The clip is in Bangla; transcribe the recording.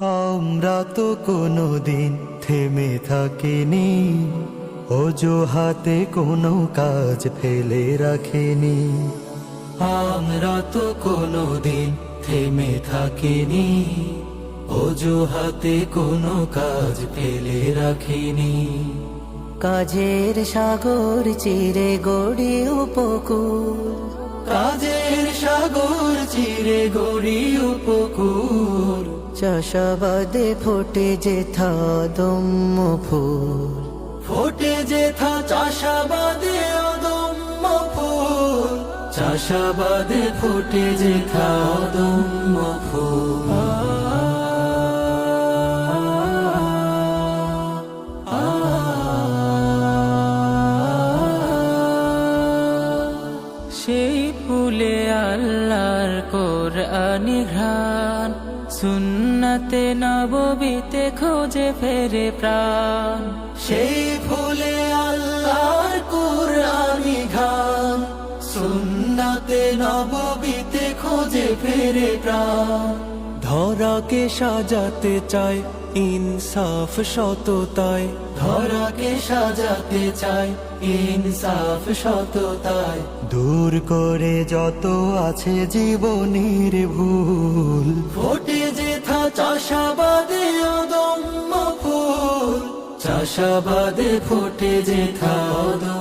আমরা তো কোনোদিন থেমে থাকিনি, অজুহাতে কোনো কাজ ফেলে রাখিনি। আমরা তো কোনোদিন থেমে থাকিনি, অজুহাতে কোনো কাজ ফেলে রাখিনি। কাজের সাগর চিরে গড়ি উপকূল, কাজের সাগর চিরে গড়ি উপকূল। চাষাবাদে ফোটে যেথা দম্ম ফুল, ফোটে যেথা চাষাবাদে অদম্য ফুল। চাষাবাদে ফোটে যেথা অদম্য ফুল। সেই ফুলে আল্লাহর কোরআনি ঘ্রাণ, সুন্নাতে নববীতে খোঁজে ফেরে প্রাণ। সেই ফুলে আল্লাহর কুরআনি ঘ্রাণ, সুন্নাতে নববীতে খোঁজে ফেরে প্রাণ। ধরাকে সাজাতে চায় ইনসাফ সততায়, ধরাকে সাজাতে চায় ইনসাফ সততায়। দূর করে যত আছে জীবনের ভুল, ফোটে যেথা চাষাবাদে অদম্য ফুল। চাষাবাদে ফোটে যেথা অদম্য